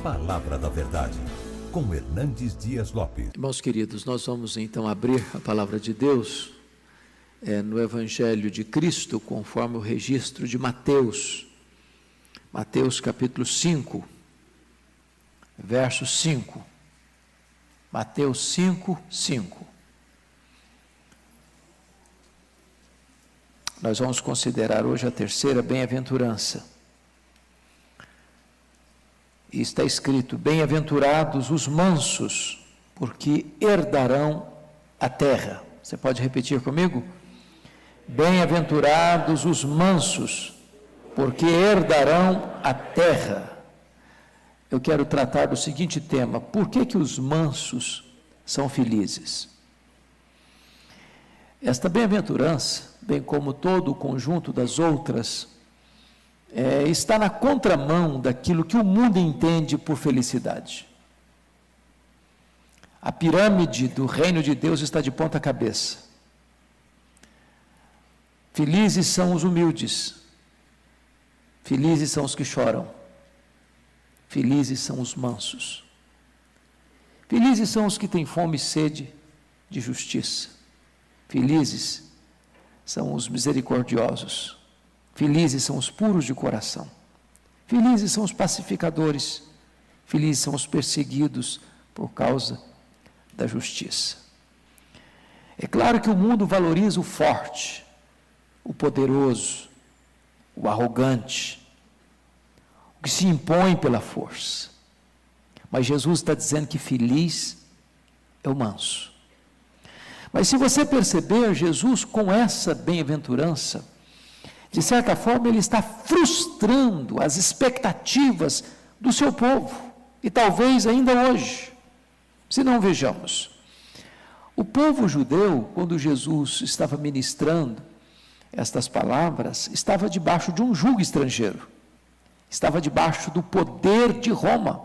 Palavra da Verdade, com Hernandes Dias Lopes. Irmãos queridos, nós vamos então abrir a Palavra de Deus no Evangelho de Cristo, conforme o registro de Mateus. Mateus capítulo 5, verso 5. Mateus 5, 5. Nós vamos considerar hoje a terceira bem-aventurança. E está escrito: bem-aventurados os mansos, porque herdarão a terra. Você pode repetir comigo? Bem-aventurados os mansos, porque herdarão a terra. Eu quero tratar do seguinte tema: por que os mansos são felizes? Esta bem-aventurança, bem como todo o conjunto das outras, está na contramão daquilo que o mundo entende por felicidade. A pirâmide do reino de Deus está de ponta cabeça. Felizes são os humildes, felizes são os que choram, felizes são os mansos, felizes são os que têm fome e sede de justiça, felizes são os misericordiosos, felizes são os puros de coração, felizes são os pacificadores, felizes são os perseguidos por causa da justiça. É claro que o mundo valoriza o forte, o poderoso, o arrogante, o que se impõe pela força. Mas Jesus está dizendo que feliz é o manso. Mas se você perceber, Jesus, com essa bem-aventurança, de certa forma, ele está frustrando as expectativas do seu povo, e talvez ainda hoje. Se não, vejamos. O povo judeu, quando Jesus estava ministrando estas palavras, estava debaixo de um jugo estrangeiro, estava debaixo do poder de Roma.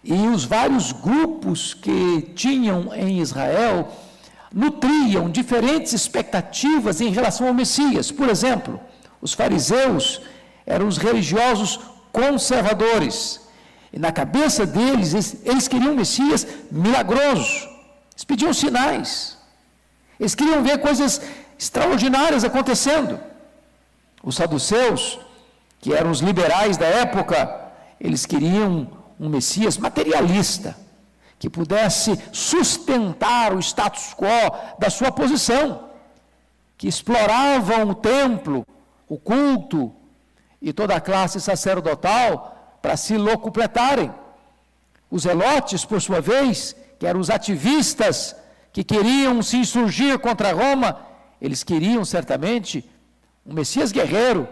E os vários grupos que tinham em Israel nutriam diferentes expectativas em relação ao Messias. Por exemplo, os fariseus eram os religiosos conservadores, e na cabeça deles, eles queriam um Messias milagroso, eles pediam sinais, eles queriam ver coisas extraordinárias acontecendo. Os saduceus, que eram os liberais da época, eles queriam um Messias materialista, que pudesse sustentar o status quo da sua posição, que exploravam o templo, o culto e toda a classe sacerdotal para se locupletarem. Os zelotes, por sua vez, que eram os ativistas que queriam se insurgir contra Roma, eles queriam certamente um Messias guerreiro,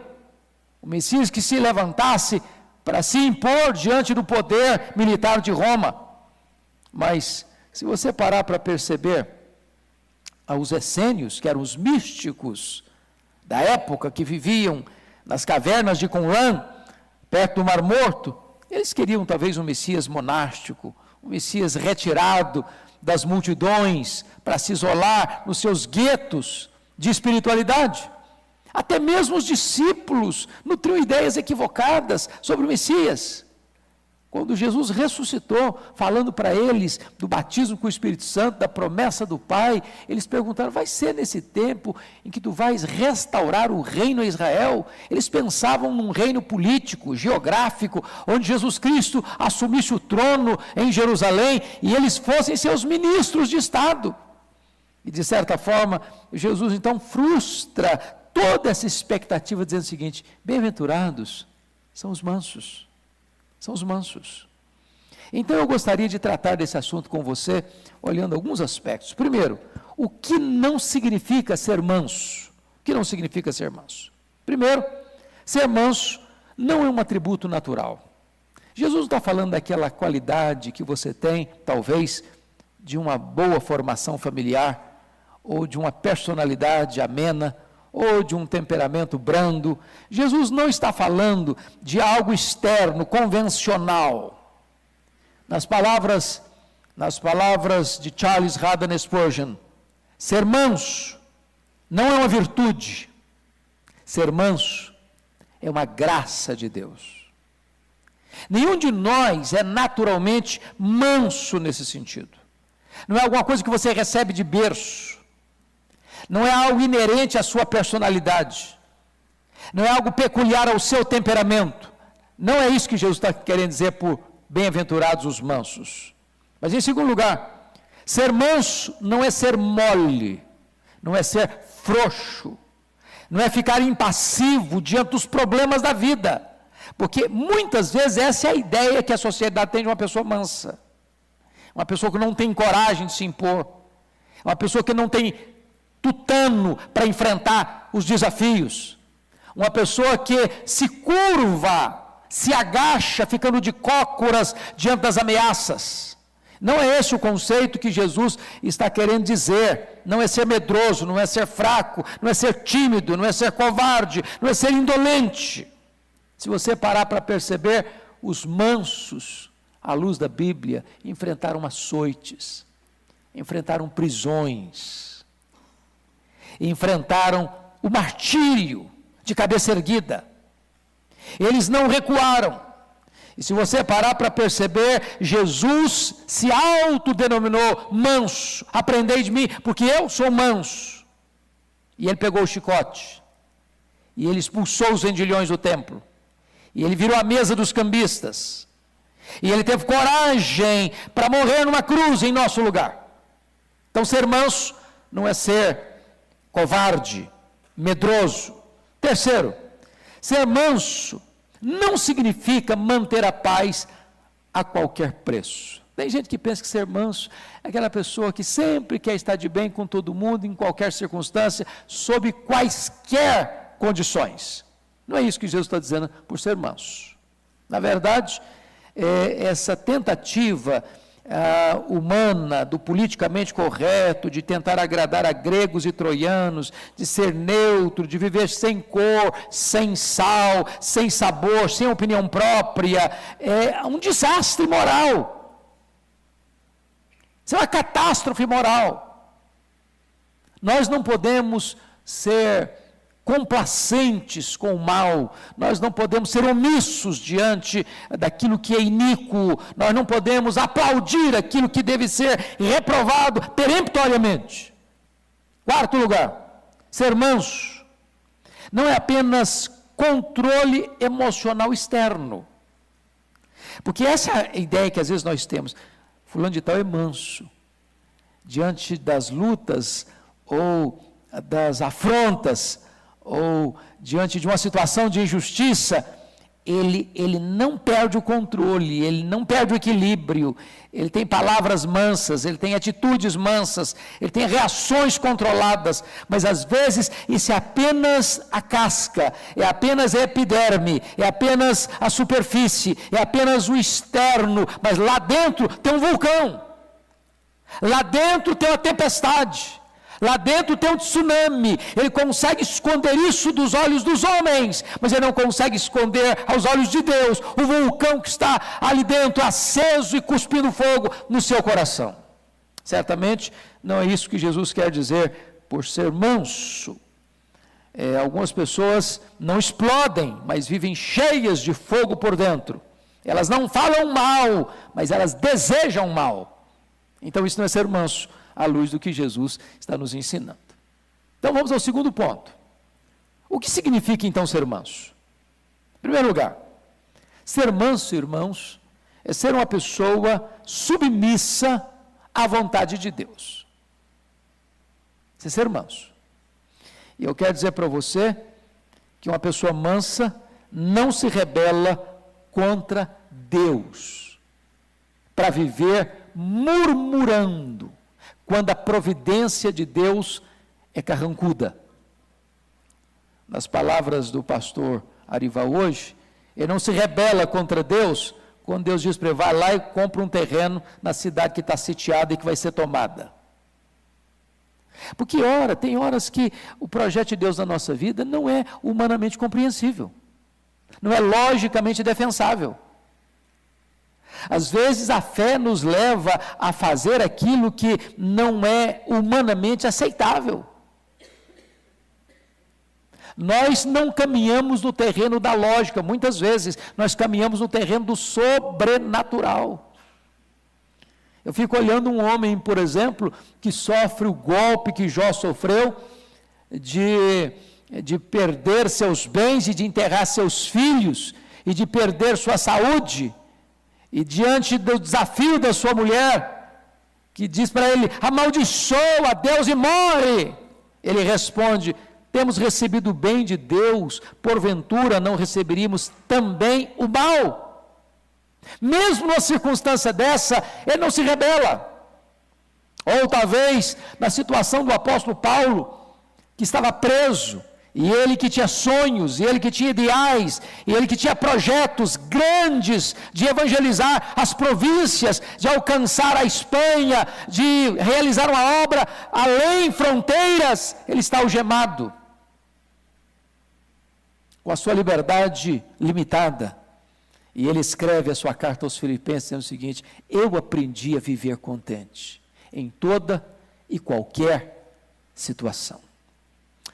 um Messias que se levantasse para se impor diante do poder militar de Roma. Mas, se você parar para perceber, os essênios, que eram os místicos da época, que viviam nas cavernas de Qumran, perto do Mar Morto, eles queriam talvez um Messias monástico, um Messias retirado das multidões, para se isolar nos seus guetos de espiritualidade. Até mesmo os discípulos nutriam ideias equivocadas sobre o Messias. Quando Jesus ressuscitou, falando para eles do batismo com o Espírito Santo, da promessa do Pai, eles perguntaram: vai ser nesse tempo em que tu vais restaurar o reino a Israel? Eles pensavam num reino político, geográfico, onde Jesus Cristo assumisse o trono em Jerusalém e eles fossem seus ministros de Estado. E de certa forma, Jesus então frustra toda essa expectativa, dizendo o seguinte: bem-aventurados são os mansos. São os mansos. Então eu gostaria de tratar desse assunto com você, olhando alguns aspectos. Primeiro, o que não significa ser manso? O que não significa ser manso? Primeiro, ser manso não é um atributo natural. Jesus não está falando daquela qualidade que você tem, talvez, de uma boa formação familiar, ou de uma personalidade amena, ou de um temperamento brando. Jesus não está falando de algo externo, convencional. Nas palavras de Charles Haddon Spurgeon, ser manso não é uma virtude, ser manso é uma graça de Deus. Nenhum de nós é naturalmente manso nesse sentido. Não é alguma coisa que você recebe de berço. Não é algo inerente à sua personalidade. Não é algo peculiar ao seu temperamento. Não é isso que Jesus está querendo dizer por bem-aventurados os mansos. Mas em segundo lugar, ser manso não é ser mole, não é ser frouxo, não é ficar impassivo diante dos problemas da vida. Porque muitas vezes essa é a ideia que a sociedade tem de uma pessoa mansa. Uma pessoa que não tem coragem de se impor. Uma pessoa que não tem tutano para enfrentar os desafios. Uma pessoa que se curva, se agacha, ficando de cócoras diante das ameaças. Não é esse o conceito que Jesus está querendo dizer. Não é ser medroso, não é ser fraco, não é ser tímido, não é ser covarde, não é ser indolente. Se você parar para perceber, os mansos, à luz da Bíblia, enfrentaram açoites, enfrentaram prisões, enfrentaram o martírio de cabeça erguida. Eles não recuaram. E se você parar para perceber, Jesus se autodenominou manso. Aprendei de mim, porque eu sou manso. E ele pegou o chicote. E ele expulsou os vendilhões do templo. E ele virou a mesa dos cambistas. E ele teve coragem para morrer numa cruz em nosso lugar. Então ser manso não é ser covarde, medroso. Terceiro, ser manso não significa manter a paz a qualquer preço. Tem gente que pensa que ser manso é aquela pessoa que sempre quer estar de bem com todo mundo, em qualquer circunstância, sob quaisquer condições. Não é isso que Jesus está dizendo por ser manso. Na verdade, essa tentativa humana, do politicamente correto, de tentar agradar a gregos e troianos, de ser neutro, de viver sem cor, sem sal, sem sabor, sem opinião própria, é um desastre moral. Isso é uma catástrofe moral. Nós não podemos ser complacentes com o mal, nós não podemos ser omissos diante daquilo que é iníquo, nós não podemos aplaudir aquilo que deve ser reprovado peremptoriamente. Quarto lugar, ser manso não é apenas controle emocional externo, porque essa é a ideia que às vezes nós temos. Fulano de tal é manso diante das lutas ou das afrontas, ou diante de uma situação de injustiça, ele não perde o controle, ele não perde o equilíbrio, ele tem palavras mansas, ele tem atitudes mansas, ele tem reações controladas, mas às vezes isso é apenas a casca, é apenas a epiderme, é apenas a superfície, é apenas o externo, mas lá dentro tem um vulcão, lá dentro tem uma tempestade, lá dentro tem um tsunami. Ele consegue esconder isso dos olhos dos homens, mas ele não consegue esconder aos olhos de Deus o vulcão que está ali dentro, aceso e cuspindo fogo no seu coração. Certamente não é isso que Jesus quer dizer por ser manso. Algumas pessoas não explodem, mas vivem cheias de fogo por dentro. Elas não falam mal, mas elas desejam mal. Então isso não é ser manso, à luz do que Jesus está nos ensinando. Então vamos ao segundo ponto. O que significa então ser manso? Em primeiro lugar, ser manso, irmãos, é ser uma pessoa submissa à vontade de Deus. Isso é ser manso. E eu quero dizer para você que uma pessoa mansa não se rebela contra Deus para viver murmurando quando a providência de Deus é carrancuda. Nas palavras do pastor Arival hoje, ele não se rebela contra Deus quando Deus diz para ele, vai lá e compra um terreno na cidade que está sitiada e que vai ser tomada. Porque tem horas que o projeto de Deus na nossa vida não é humanamente compreensível, não é logicamente defensável. Às vezes a fé nos leva a fazer aquilo que não é humanamente aceitável. Nós não caminhamos no terreno da lógica, muitas vezes nós caminhamos no terreno do sobrenatural. Eu fico olhando um homem, por exemplo, que sofre o golpe que Jó sofreu, de perder seus bens e de enterrar seus filhos, e de perder sua saúde, e diante do desafio da sua mulher, que diz para ele, amaldiçoa Deus e morre, ele responde, temos recebido o bem de Deus, porventura não receberíamos também o mal? Mesmo numa circunstância dessa, ele não se rebela. Ou talvez, na situação do apóstolo Paulo, que estava preso, e ele que tinha sonhos, e ele que tinha ideais, e ele que tinha projetos grandes de evangelizar as províncias, de alcançar a Espanha, de realizar uma obra além fronteiras, ele está algemado, com a sua liberdade limitada. E ele escreve a sua carta aos Filipenses dizendo o seguinte, eu aprendi a viver contente, em toda e qualquer situação.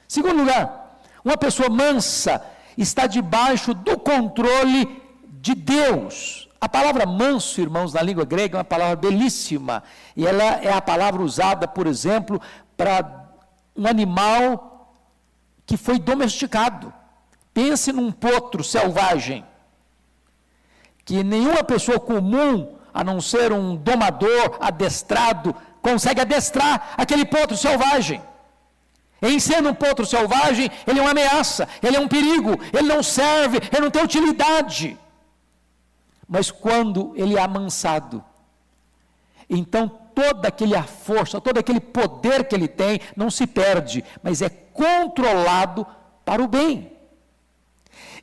Segundo lugar, uma pessoa mansa está debaixo do controle de Deus. A palavra manso, irmãos, na língua grega é uma palavra belíssima, e ela é a palavra usada, por exemplo, para um animal que foi domesticado. Pense num potro selvagem, que nenhuma pessoa comum, a não ser um domador adestrado, consegue adestrar aquele potro selvagem. Em sendo um potro selvagem, ele é uma ameaça, ele é um perigo, ele não serve, ele não tem utilidade. Mas quando ele é amansado, então toda aquela força, todo aquele poder que ele tem, não se perde, mas é controlado para o bem.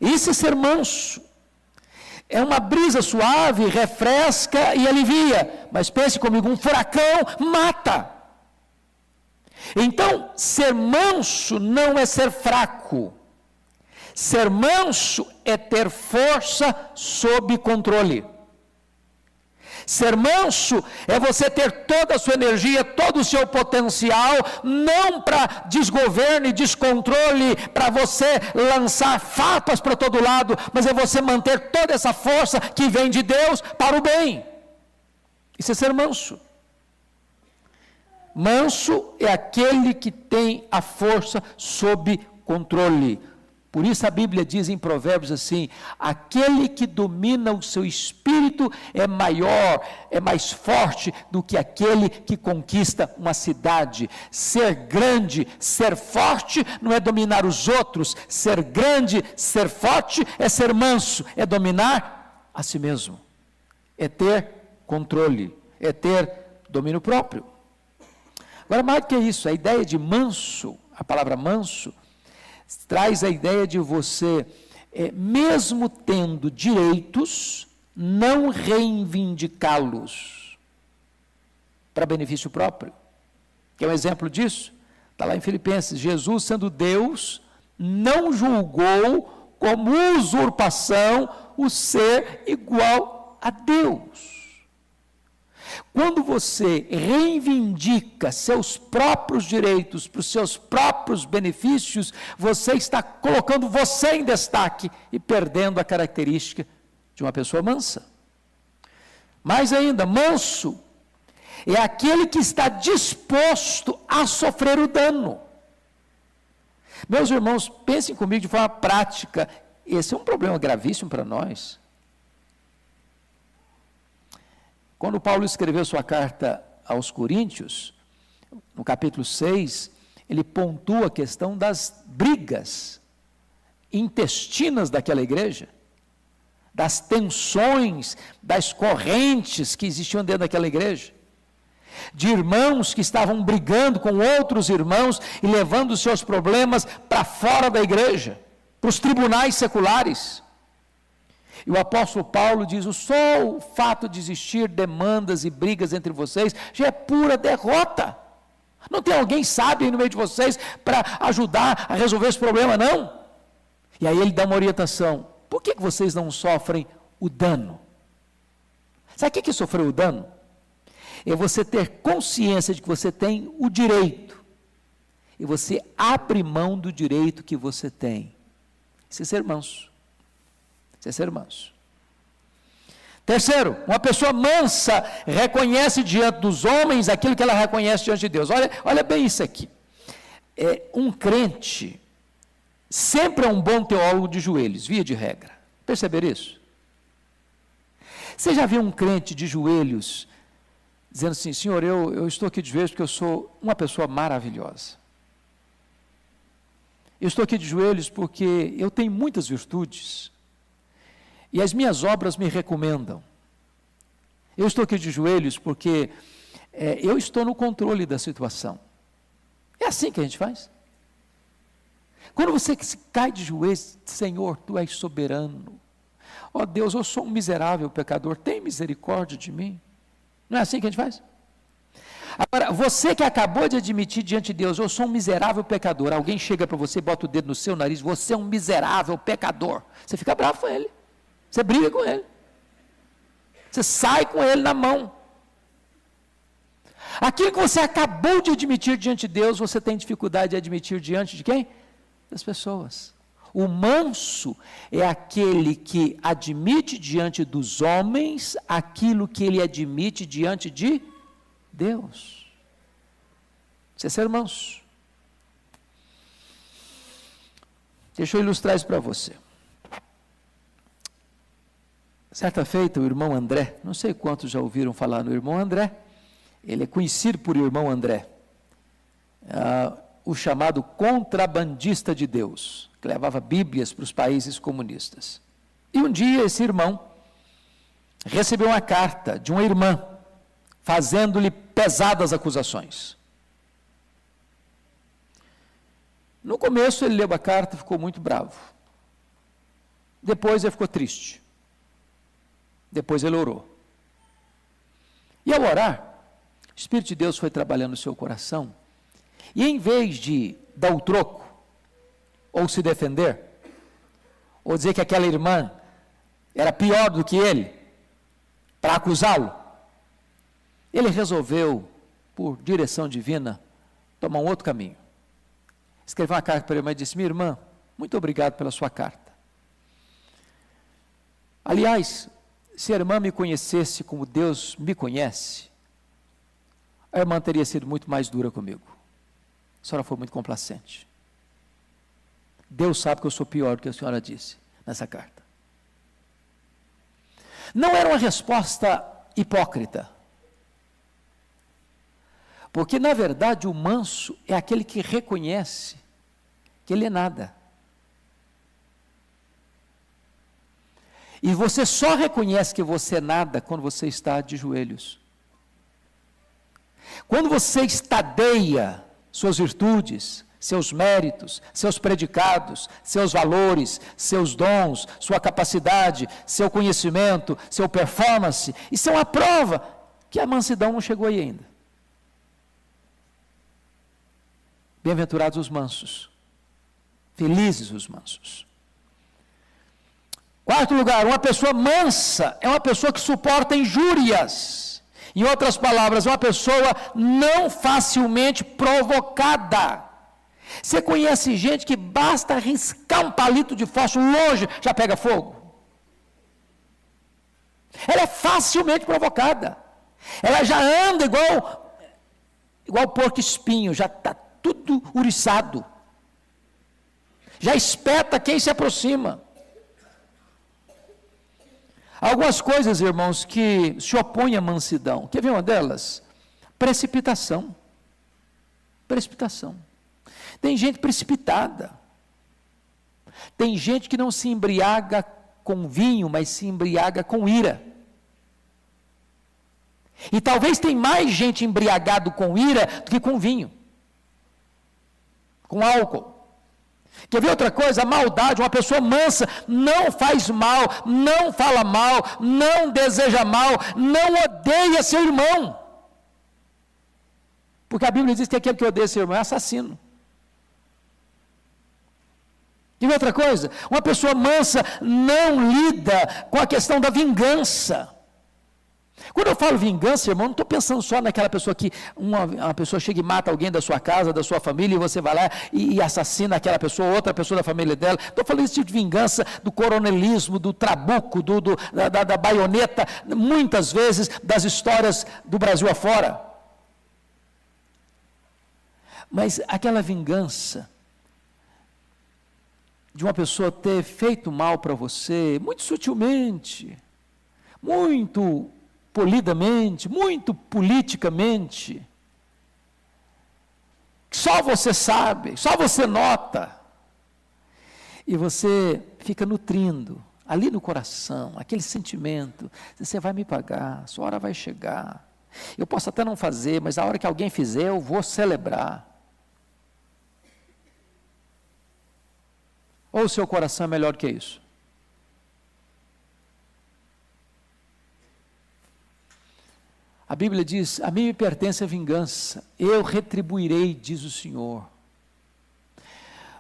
Isso é ser manso. É uma brisa suave, refresca e alivia. Mas pense comigo, um furacão mata. Então, ser manso não é ser fraco. Ser manso é ter força sob controle. Ser manso é você ter toda a sua energia, todo o seu potencial, não para desgoverno e descontrole, para você lançar farpas para todo lado, mas é você manter toda essa força que vem de Deus para o bem. Isso é ser manso. Manso é aquele que tem a força sob controle. Por isso a Bíblia diz em Provérbios assim, aquele que domina o seu espírito é maior, é mais forte do que aquele que conquista uma cidade. Ser grande, ser forte não é dominar os outros, ser grande, ser forte é ser manso, é dominar a si mesmo, é ter controle, é ter domínio próprio. Agora, mais do que isso, a ideia de manso, a palavra manso, traz a ideia de você, mesmo tendo direitos, não reivindicá-los para benefício próprio. Quer um exemplo disso? Está lá em Filipenses, Jesus, sendo Deus, não julgou como usurpação o ser igual a Deus. Quando você reivindica seus próprios direitos para os seus próprios benefícios, você está colocando você em destaque e perdendo a característica de uma pessoa mansa. Mais ainda, manso é aquele que está disposto a sofrer o dano. Meus irmãos, pensem comigo de forma prática, esse é um problema gravíssimo para nós. Quando Paulo escreveu sua carta aos Coríntios, no capítulo 6, ele pontua a questão das brigas intestinas daquela igreja, das tensões, das correntes que existiam dentro daquela igreja, de irmãos que estavam brigando com outros irmãos e levando os seus problemas para fora da igreja, para os tribunais seculares. E o apóstolo Paulo diz, só o fato de existir demandas e brigas entre vocês já é pura derrota. Não tem alguém sábio aí no meio de vocês para ajudar a resolver esse problema, não? E aí ele dá uma orientação. Por que vocês não sofrem o dano? Sabe o que é sofrer o dano? É você ter consciência de que você tem o direito e você abre mão do direito que você tem. Isso é ser manso. Isso é ser manso. Terceiro, uma pessoa mansa reconhece diante dos homens aquilo que ela reconhece diante de Deus. Olha bem isso aqui. Um crente sempre é um bom teólogo de joelhos, via de regra. Perceberam isso? Você já viu um crente de joelhos dizendo assim: Senhor, eu estou aqui de joelhos porque eu sou uma pessoa maravilhosa. Eu estou aqui de joelhos porque eu tenho muitas virtudes e as minhas obras me recomendam. Eu estou aqui de joelhos porque eu estou no controle da situação. É assim que a gente faz. Quando você cai de joelhos, Senhor, Tu és soberano. Ó Deus, eu sou um miserável pecador, tem misericórdia de mim. Não é assim que a gente faz? Agora, você que acabou de admitir diante de Deus, eu sou um miserável pecador, alguém chega para você, bota o dedo no seu nariz, você é um miserável pecador. Você fica bravo com ele, você briga com ele, você sai com ele na mão. Aquilo que você acabou de admitir diante de Deus, você tem dificuldade de admitir diante de quem? Das pessoas. O manso é aquele que admite diante dos homens aquilo que ele admite diante de Deus. Isso é ser manso. Deixa eu ilustrar isso para você. Certa feita, o irmão André, não sei quantos já ouviram falar no irmão André, ele é conhecido por irmão André, o chamado contrabandista de Deus, que levava Bíblias para os países comunistas. E um dia esse irmão recebeu uma carta de uma irmã, fazendo-lhe pesadas acusações. No começo ele leu a carta e ficou muito bravo. Depois ele ficou triste. Depois ele orou. E ao orar, o Espírito de Deus foi trabalhando no seu coração, e em vez de dar o troco, ou se defender, ou dizer que aquela irmã era pior do que ele, para acusá-lo, ele resolveu, por direção divina, tomar um outro caminho. Escreveu uma carta para a irmã e disse: minha irmã, muito obrigado pela sua carta. Aliás, se a irmã me conhecesse como Deus me conhece, a irmã teria sido muito mais dura comigo. A senhora foi muito complacente. Deus sabe que eu sou pior do que a senhora disse nessa carta. Não era uma resposta hipócrita. Porque, na verdade, o manso é aquele que reconhece que ele é nada. E você só reconhece que você é nada quando você está de joelhos. Quando você estadeia suas virtudes, seus méritos, seus predicados, seus valores, seus dons, sua capacidade, seu conhecimento, seu performance, isso é uma prova que a mansidão não chegou aí ainda. Bem-aventurados os mansos, felizes os mansos. Quarto lugar, uma pessoa mansa é uma pessoa que suporta injúrias. Em outras palavras, uma pessoa não facilmente provocada. Você conhece gente que basta riscar um palito de fósforo longe, já pega fogo? Ela é facilmente provocada. Ela já anda igual porco espinho, já está tudo uriçado. Já espeta quem se aproxima. Algumas coisas, irmãos, que se opõem à mansidão. Quer ver uma delas? Precipitação. Precipitação. Tem gente precipitada. Tem gente que não se embriaga com vinho, mas se embriaga com ira. E talvez tem mais gente embriagado com ira do que com vinho. Com álcool. Quer ver outra coisa? A maldade. Uma pessoa mansa não faz mal, não fala mal, não deseja mal, não odeia seu irmão. Porque a Bíblia diz que aquele que odeia seu irmão é assassino. Quer ver outra coisa? Uma pessoa mansa não lida com a questão da vingança. Quando eu falo vingança, irmão, não estou pensando só naquela pessoa que uma pessoa chega e mata alguém da sua casa, da sua família, e você vai lá e assassina aquela pessoa, outra pessoa da família dela. Estou falando desse tipo de vingança do coronelismo, do trabuco, da baioneta, muitas vezes das histórias do Brasil afora. Mas aquela vingança de uma pessoa ter feito mal para você, muito sutilmente, muito polidamente, muito politicamente, só você sabe, só você nota, e você fica nutrindo, ali no coração, aquele sentimento, você vai me pagar, sua hora vai chegar, eu posso até não fazer, mas a hora que alguém fizer, eu vou celebrar. Ou o seu coração é melhor que isso? A Bíblia diz, a mim me pertence a vingança, eu retribuirei, diz o Senhor.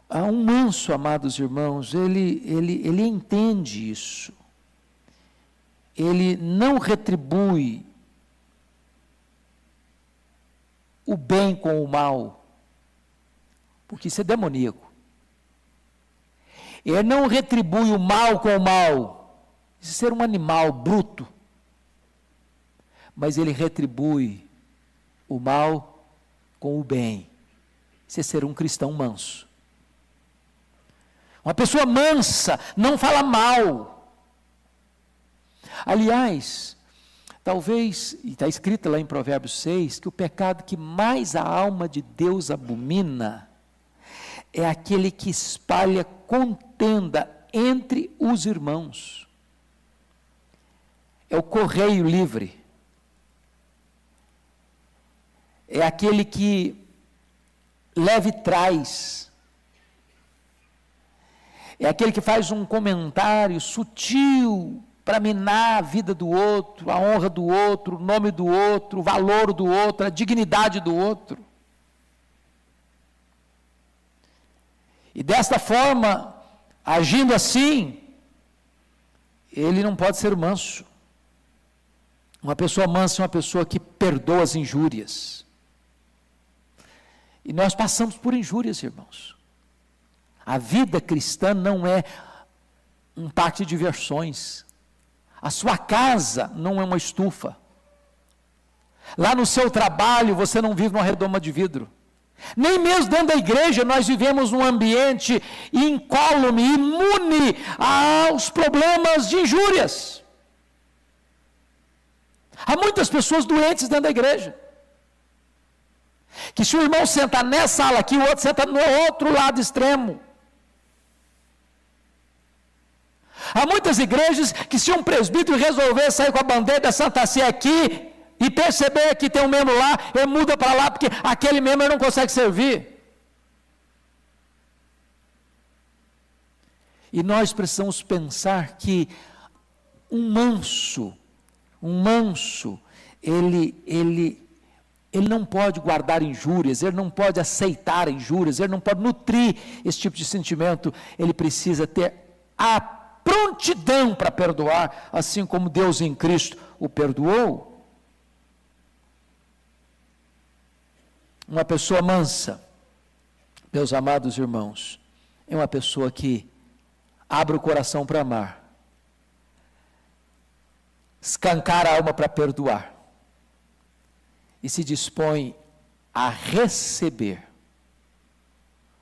Um manso, amados irmãos, ele entende isso. Ele não retribui o bem com o mal, porque isso é demoníaco. Ele não retribui o mal com o mal, isso é ser um animal bruto. Mas ele retribui o mal com o bem. Isso é ser um cristão manso. Uma pessoa mansa não fala mal. Aliás, talvez, e está escrito lá em Provérbios 6, que o pecado que mais a alma de Deus abomina é aquele que espalha contenda entre os irmãos. É o correio livre. É aquele que leva e traz. É aquele que faz um comentário sutil para minar a vida do outro, a honra do outro, o nome do outro, o valor do outro, a dignidade do outro. E desta forma, agindo assim, ele não pode ser manso. Uma pessoa mansa é uma pessoa que perdoa as injúrias. E nós passamos por injúrias, irmãos. A vida cristã não é um parque de diversões. A sua casa não é uma estufa. Lá no seu trabalho você não vive numa redoma de vidro. Nem mesmo dentro da igreja nós vivemos num ambiente incólume, imune aos problemas de injúrias. Há muitas pessoas doentes dentro da igreja. Que se o irmão sentar nessa sala aqui, o outro senta no outro lado extremo. Há muitas igrejas que se um presbítero resolver sair com a bandeira da Santa Sé aqui, e perceber que tem um membro lá, ele muda para lá, porque aquele membro não consegue servir. E nós precisamos pensar que um manso, ele não pode guardar injúrias, ele não pode aceitar injúrias, ele não pode nutrir esse tipo de sentimento, ele precisa ter a prontidão para perdoar, assim como Deus em Cristo o perdoou. Uma pessoa mansa, meus amados irmãos, é uma pessoa que abre o coração para amar, escancara a alma para perdoar, e se dispõe a receber,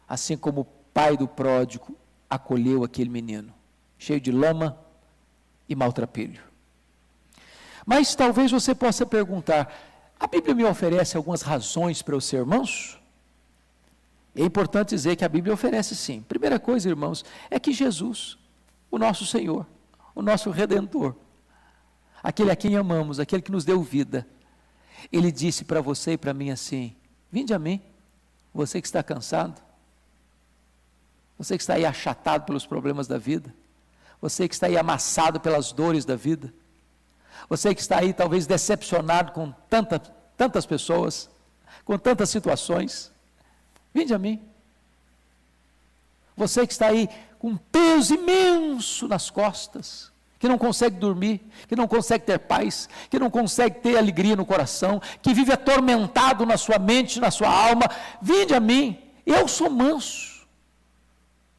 assim como o pai do pródigo acolheu aquele menino, cheio de lama e maltrapilho. Mas talvez você possa perguntar, a Bíblia me oferece algumas razões para eu ser manso? É importante dizer que a Bíblia oferece sim. Primeira coisa, irmãos, é que Jesus, o nosso Senhor, o nosso Redentor, aquele a quem amamos, aquele que nos deu vida, Ele disse para você e para mim assim, vinde a mim, você que está cansado, você que está aí achatado pelos problemas da vida, você que está aí amassado pelas dores da vida, você que está aí talvez decepcionado com tantas pessoas, com tantas situações, vinde a mim. Você que está aí com um peso imenso nas costas, que não consegue dormir, que não consegue ter paz, que não consegue ter alegria no coração, que vive atormentado na sua mente, na sua alma, vinde a mim, eu sou manso,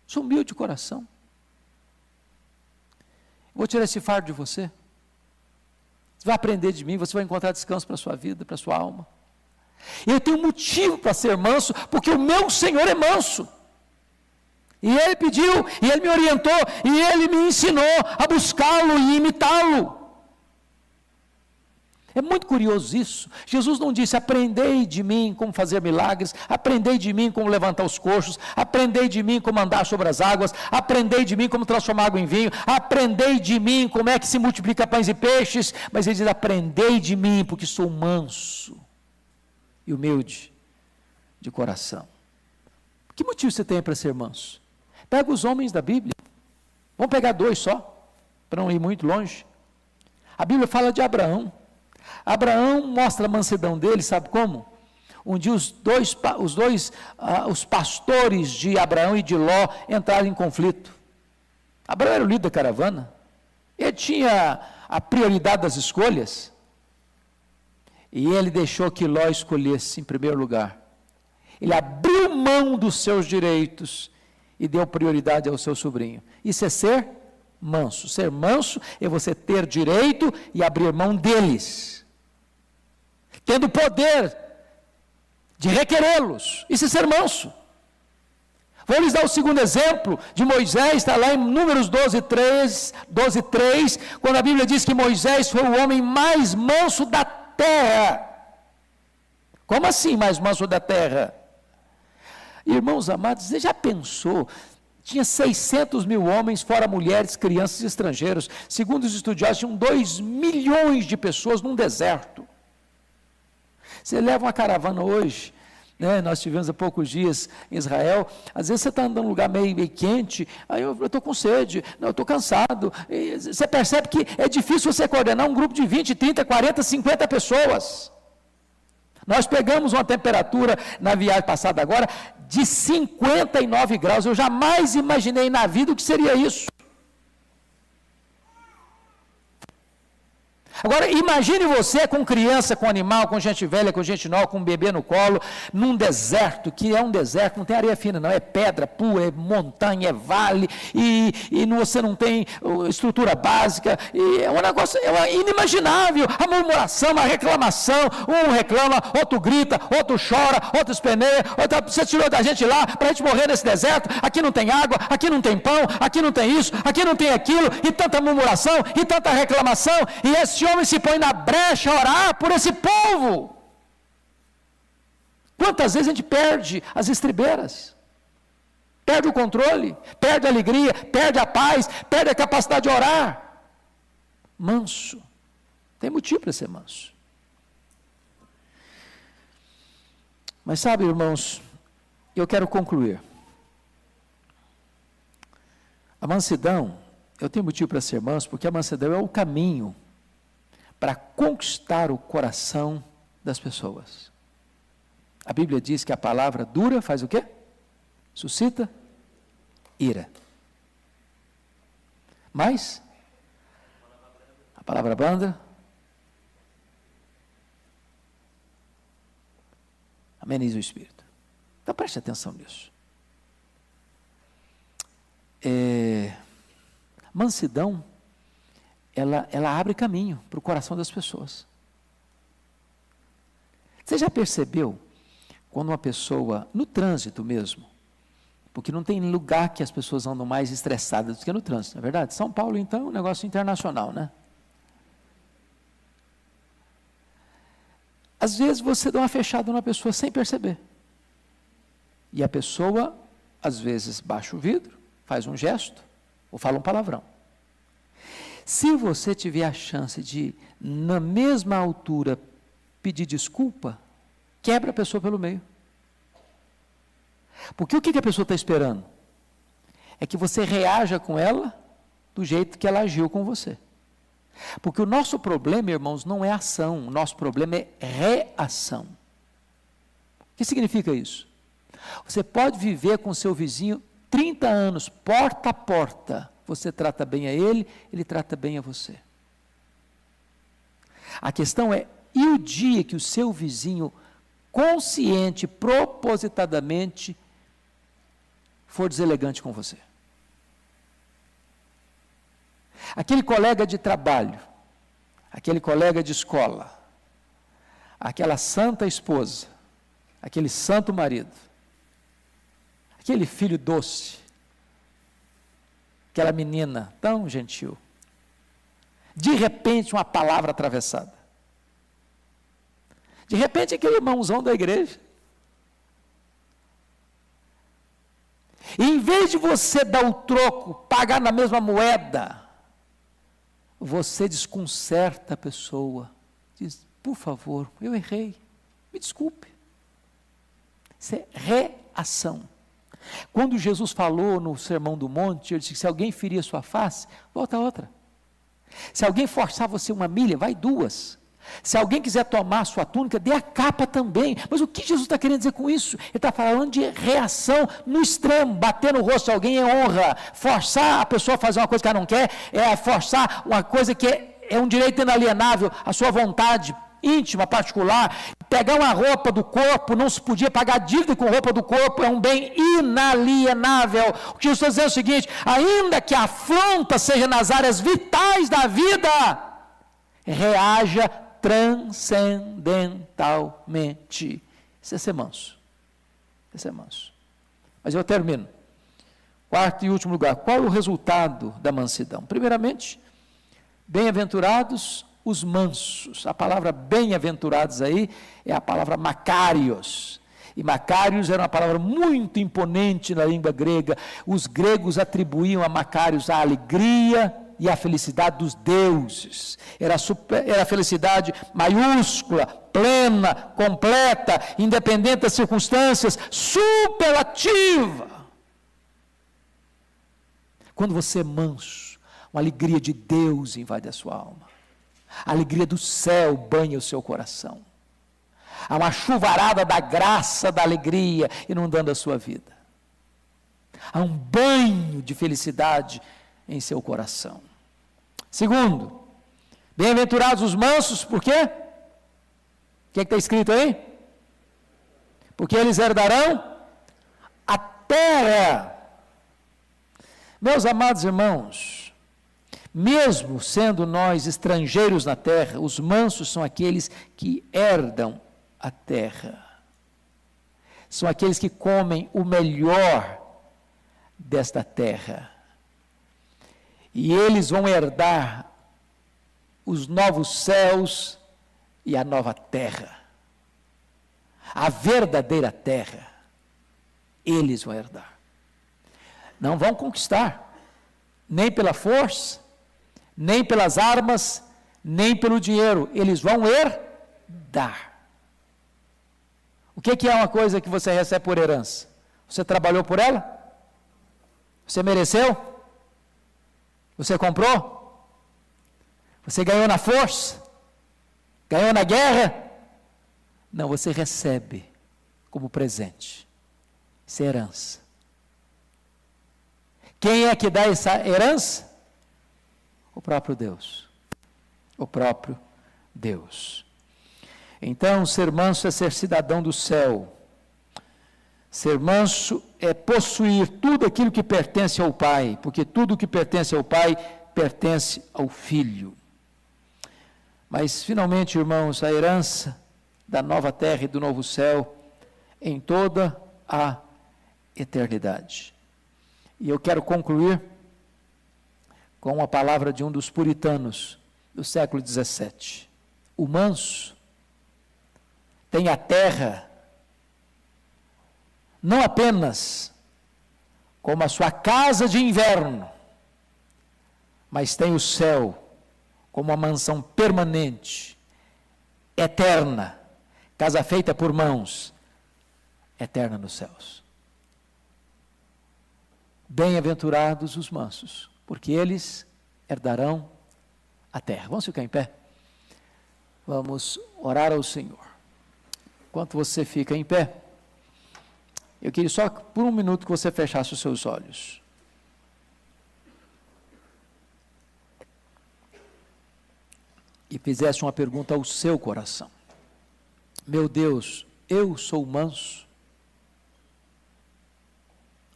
sou humilde de coração. Vou tirar esse fardo de você. Você vai aprender de mim, você vai encontrar descanso para a sua vida, para a sua alma. Eu tenho motivo para ser manso, porque o meu Senhor é manso. E Ele pediu, e Ele me orientou, e Ele me ensinou a buscá-lo e imitá-lo. É muito curioso isso. Jesus não disse, aprendei de mim como fazer milagres, aprendei de mim como levantar os coxos, aprendei de mim como andar sobre as águas, aprendei de mim como transformar água em vinho, aprendei de mim como é que se multiplica pães e peixes, mas Ele diz, aprendei de mim, porque sou manso e humilde de coração. Que motivo você tem para ser manso? Pega os homens da Bíblia, vamos pegar 2 só, para não ir muito longe. A Bíblia fala de Abraão. Abraão mostra a mansidão dele, sabe como? Um dia os pastores de Abraão e de Ló entraram em conflito. Abraão era o líder da caravana, ele tinha a prioridade das escolhas, e ele deixou que Ló escolhesse em primeiro lugar. Ele abriu mão dos seus direitos e deu prioridade ao seu sobrinho. Isso é ser manso. Ser manso é você ter direito e abrir mão deles, tendo poder de requerê-los. Isso é ser manso. Vou lhes dar o segundo exemplo de Moisés, está lá em Números 12:3, quando a Bíblia diz que Moisés foi o homem mais manso da terra. Como assim mais manso da terra? Irmãos amados, você já pensou? Tinha 600 mil homens, fora mulheres, crianças e estrangeiros. Segundo os estudiosos, tinham 2 milhões de pessoas num deserto. Você leva uma caravana hoje, né? Nós tivemos há poucos dias em Israel, às vezes você está andando num lugar meio quente, aí eu estou com sede, eu estou cansado, e você percebe que é difícil você coordenar um grupo de 20, 30, 40, 50 pessoas. Nós pegamos uma temperatura na viagem passada agora de 59 graus, eu jamais imaginei na vida o que seria isso. Agora, imagine você com criança, com animal, com gente velha, com gente nova, com um bebê no colo, num deserto, que é um deserto, não tem areia fina não, é pedra pura, é montanha, é vale, e você não tem estrutura básica, e é um negócio inimaginável, a murmuração, a reclamação, um reclama, outro grita, outro chora, outro espeneia, você tirou da gente lá, para a gente morrer nesse deserto, aqui não tem água, aqui não tem pão, aqui não tem isso, aqui não tem aquilo, e tanta murmuração, e tanta reclamação, e esse homem se põe na brecha a orar por esse povo. Quantas vezes a gente perde as estribeiras, perde o controle, perde a alegria, perde a paz, perde a capacidade de orar. Manso, tem motivo para ser manso. Mas sabe, irmãos, eu quero concluir. A mansidão, eu tenho motivo para ser manso, porque a mansidão é o caminho para conquistar o coração das pessoas. A Bíblia diz que a palavra dura faz o quê? Suscita ira. Mas a palavra branda ameniza o espírito. Então preste atenção nisso. Mansidão, ela abre caminho para o coração das pessoas. Você já percebeu quando uma pessoa, no trânsito mesmo, porque não tem lugar que as pessoas andam mais estressadas do que no trânsito, não é verdade? São Paulo, então, é um negócio internacional, né? Às vezes você dá uma fechada numa pessoa sem perceber. E a pessoa, às vezes, baixa o vidro, faz um gesto, ou fala um palavrão. Se você tiver a chance de, na mesma altura, pedir desculpa, quebra a pessoa pelo meio. Porque o que a pessoa está esperando? É que você reaja com ela do jeito que ela agiu com você. Porque o nosso problema, irmãos, não é ação, o nosso problema é reação. O que significa isso? Você pode viver com seu vizinho 30 anos, porta a porta, você trata bem a ele, ele trata bem a você. A questão é, e o dia que o seu vizinho, consciente, propositadamente, for deselegante com você? Aquele colega de trabalho, aquele colega de escola, aquela santa esposa, aquele santo marido, aquele filho doce, aquela menina tão gentil, de repente uma palavra atravessada, de repente aquele irmãozão da igreja, e em vez de você dar o troco, pagar na mesma moeda, você desconcerta a pessoa, diz, por favor, eu errei, me desculpe. Isso é reação. Quando Jesus falou no Sermão do Monte, ele disse que se alguém ferir a sua face, volta a outra. Se alguém forçar você uma milha, vai duas. Se alguém quiser tomar a sua túnica, dê a capa também. Mas o que Jesus está querendo dizer com isso? Ele está falando de reação no extremo. Bater no rosto de alguém é honra. Forçar a pessoa a fazer uma coisa que ela não quer, é forçar uma coisa que é um direito inalienável, a sua vontade íntima, particular. Pegar uma roupa do corpo, não se podia pagar dívida com roupa do corpo, é um bem inalienável. O que Jesus está dizendo é o seguinte, ainda que a afronta seja nas áreas vitais da vida, reaja transcendentalmente. Isso é ser manso. Isso é manso. Mas eu termino. Quarto e último lugar, qual é o resultado da mansidão? Primeiramente, bem-aventurados os mansos. A palavra bem-aventurados aí é a palavra Macários. E Macários era uma palavra muito imponente na língua grega. Os gregos atribuíam a Macários a alegria e a felicidade dos deuses. Era a felicidade maiúscula, plena, completa, independente das circunstâncias, superlativa. Quando você é manso, uma alegria de Deus invade a sua alma. A alegria do céu banha o seu coração. Há uma chuvarada da graça, da alegria inundando a sua vida. Há um banho de felicidade em seu coração. Segundo, bem-aventurados os mansos, por quê? O que está escrito aí? Porque eles herdarão a terra. Meus amados irmãos, mesmo sendo nós estrangeiros na terra, os mansos são aqueles que herdam a terra. São aqueles que comem o melhor desta terra. E eles vão herdar os novos céus e a nova terra. A verdadeira terra. Eles vão herdar. Não vão conquistar, nem pela força, nem pelas armas, nem pelo dinheiro. Eles vão herdar. O que é uma coisa que você recebe por herança? Você trabalhou por ela? Você mereceu? Você comprou? Você ganhou na força? Ganhou na guerra? Não, você recebe como presente. Isso é herança. Quem é que dá essa herança? O próprio Deus. O próprio Deus. Então, ser manso é ser cidadão do céu. Ser manso é possuir tudo aquilo que pertence ao Pai, porque tudo que pertence ao Pai pertence ao Filho. Mas, finalmente, irmãos, a herança da nova terra e do novo céu em toda a eternidade. E eu quero concluir com a palavra de um dos puritanos do século XVII. O manso tem a terra não apenas como a sua casa de inverno, mas tem o céu como uma mansão permanente, eterna, casa feita por mãos, eterna nos céus. Bem-aventurados os mansos, porque eles herdarão a terra. Vamos ficar em pé? Vamos orar ao Senhor. Enquanto você fica em pé, eu queria só por um minuto que você fechasse os seus olhos. e fizesse uma pergunta ao seu coração: meu Deus, eu sou manso?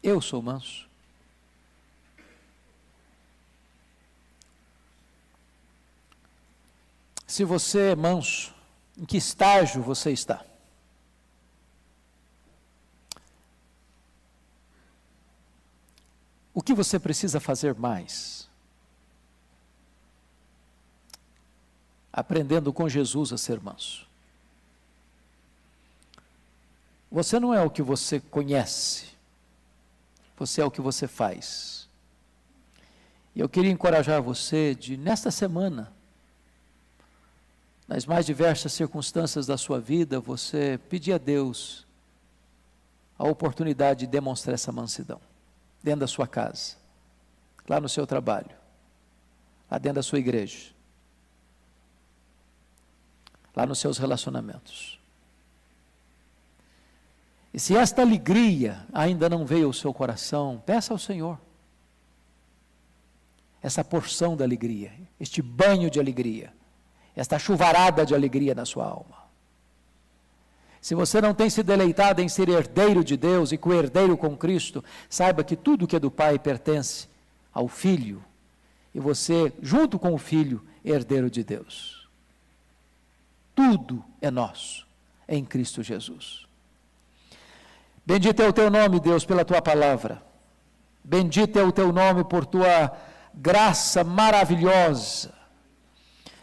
Eu sou manso? Se você é manso, em que estágio você está? O que você precisa fazer mais? Aprendendo com Jesus a ser manso. Você não é o que você conhece, você é o que você faz. E eu queria encorajar você de, nesta semana, nas mais diversas circunstâncias da sua vida, você pedir a Deus a oportunidade de demonstrar essa mansidão, dentro da sua casa, lá no seu trabalho, lá dentro da sua igreja, lá nos seus relacionamentos. E se esta alegria ainda não veio ao seu coração, peça ao Senhor essa porção da alegria, este banho de alegria, esta chuvarada de alegria na sua alma. Se você não tem se deleitado em ser herdeiro de Deus e co-herdeiro com Cristo, saiba que tudo que é do Pai pertence ao Filho, e você, junto com o Filho, é herdeiro de Deus. Tudo é nosso em Cristo Jesus. Bendito é o teu nome, Deus, pela tua palavra. Bendito é o teu nome por tua graça maravilhosa.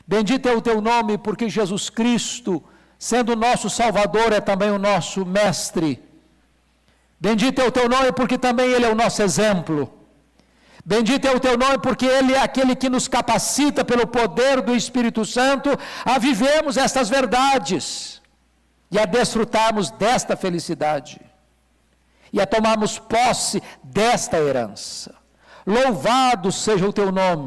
Bendito é o teu nome porque Jesus Cristo, sendo o nosso Salvador, é também o nosso Mestre. Bendito é o teu nome porque também Ele é o nosso exemplo. Bendito é o teu nome porque Ele é aquele que nos capacita pelo poder do Espírito Santo a vivermos estas verdades e a desfrutarmos desta felicidade e a tomarmos posse desta herança. Louvado seja o teu nome.